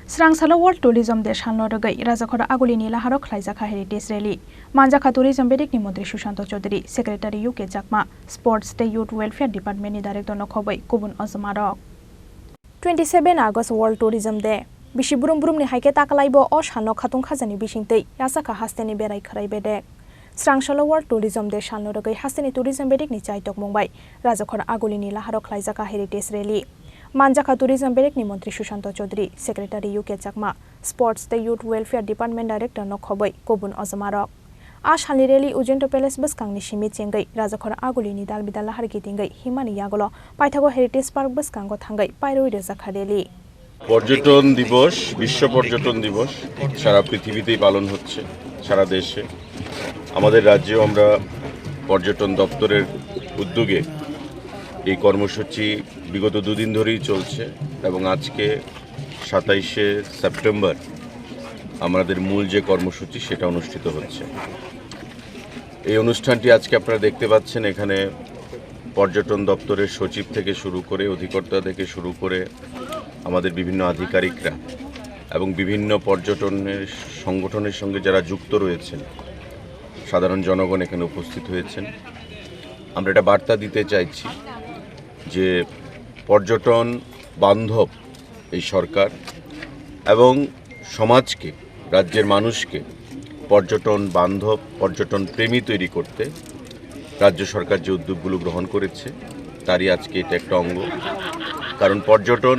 Srangsalo World Tourism de Salno Rugwi, Rajakhor Agulini Laharo Khlaijakha Heritage Rally. Manjakha Tourism Bedikni Mantri Sushant Chaudhary, Secretary Khlaijakha, Sports Day Youth Welfare Department ni Director Nokhobai, Kubun Ozmarok. 27 August World Tourism Day. Bishi burum burum ni haike takalaibo o Salno khatung khajani bisingtei, yasaka hasteni berai kharai bedek. Srangsalo World Tourism de Salno Rugwi hasteni tourism bedikni chaitok mungbai, Rajakhor Agulini Laharo Khlaijakha Heritage Rally. Manjakha Tourism Bedikni Mantri Sushant Chaudhary, Secretary Khlaijakha, Sports Day Youth Welfare Department Director Nokhobai, Kubun Ozmarok. Ashali Rally Ujento Palace Buskangni Shimi Chengai, Rajakhor Agulini Dalbida Lahar Gitingai, Himani Yagolo, Paithago Heritage Park Buskango Thangai, Pairoi Rajakhor Rally. পর্যটন দিবস বিশ্ব পর্যটন দিবস সারা পৃথিবীতেই পালন হচ্ছে সারা দেশে আমাদের রাজ্যেও আমরা পর্যটন দপ্তরের উদ্যোগে এই কর্মসূচি বিগত দুদিন ধরেই চলছে এবং আজকে 27শে সেপ্টেম্বর আমাদের মূল যে কর্মসূচি সেটা অনুষ্ঠিত হচ্ছে এই অনুষ্ঠানটি আজকে আপনারা দেখতে পাচ্ছেন এখানে পর্যটন দপ্তরের সচিব থেকে শুরু করে অধিকর্তা থেকে শুরু করে আমাদের বিভিন্ন আধিকারিকরা এবং বিভিন্ন পর্যটনের সংগঠনের সঙ্গে যারা যুক্ত রয়েছেন সাধারণ জনগণ এখানে উপস্থিত হয়েছেন আমরা একটা বার্তা দিতে চাইছি যে পর্যটন বান্ধব এই সরকার এবং সমাজকে রাজ্যের মানুষকে পর্যটন বান্ধব পর্যটন প্রেমী তৈরি করতে রাজ্য সরকার যে উদ্যোগগুলো গ্রহণ করেছে তারই আজকে এটা একটা অঙ্গ কারণ পর্যটন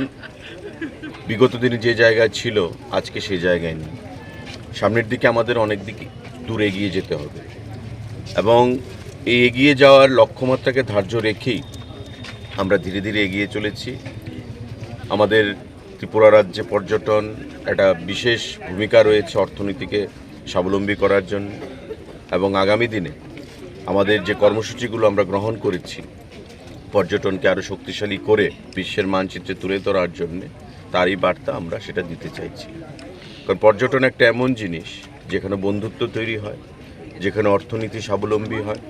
বিগত দিনে যে জায়গায় ছিল আজকে সেই জায়গায় নেই সামনের দিকে আমাদের অনেক দিকে দূর এগিয়ে যেতে হবে এবং এই এগিয়ে যাওয়ার লক্ষ্যমাত্রাকে ধার্য রেখেই আমরা ধীরে ধীরে এগিয়ে চলেছি আমাদের ত্রিপুরা রাজ্যে পর্যটন একটা বিশেষ ভূমিকা রয়েছে অর্থনীতিকে স্বাবলম্বী করার জন্য এবং আগামী দিনে আমাদের যে কর্মসূচিগুলো আমরা গ্রহণ করেছি পর্যটনকে আরও শক্তিশালী করে বিশ্বের মানচিত্রে তুলে ধরার জন্য তারই বার্তা আমরা সেটা দিতে চাইছি কারণ পর্যটন একটা এমন জিনিস যেখানে বন্ধুত্ব তৈরি হয় যেখানে অর্থনীতি স্বাবলম্বী হয়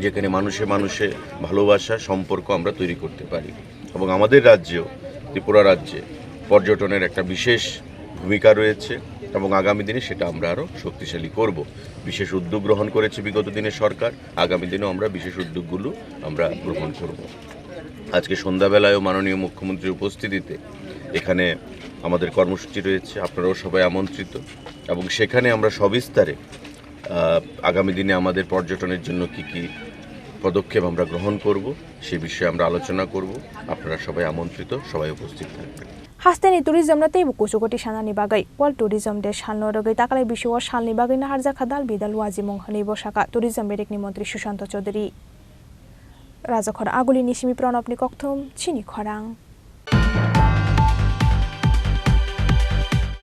যেখানে মানুষে মানুষে ভালোবাসা সম্পর্ক আমরা তৈরি করতে পারি এবং আমাদের রাজ্যেও ত্রিপুরা রাজ্যে পর্যটনের একটা বিশেষ ভূমিকা রয়েছে এবং আগামী দিনে সেটা আমরা আরও শক্তিশালী করব বিশেষ উদ্যোগ গ্রহণ করেছে বিগত দিনে সরকার আগামী দিনেও আমরা বিশেষ উদ্যোগগুলো আমরা গ্রহণ করব আজকে সন্ধ্যাবেলায়ও মাননীয় মুখ্যমন্ত্রীর উপস্থিতিতে এখানে আমাদের কর্মসূচি রয়েছে আপনারাও সবাই আমন্ত্রিত এবং সেখানে আমরা সবিস্তারে আগামী দিনে আমাদের পর্যটনের জন্য কি কি পদক্ষেপ আমরা গ্রহণ করব সেই বিষয়ে আমরা আলোচনা করব আপনারা সবাই আমন্ত্রিত সবাই উপস্থিত থাকবেন Hasteni tourism na teibu kusukoti sanani bagai World Tourism de Salno Rugwi takalai bisho salni bagai na harja khadal bidal wazimung hani bosaka tourism bedikni mantri Sushant Chaudhary Rajakhor Agulini Simi Pranopni Kokthum Chini Khorang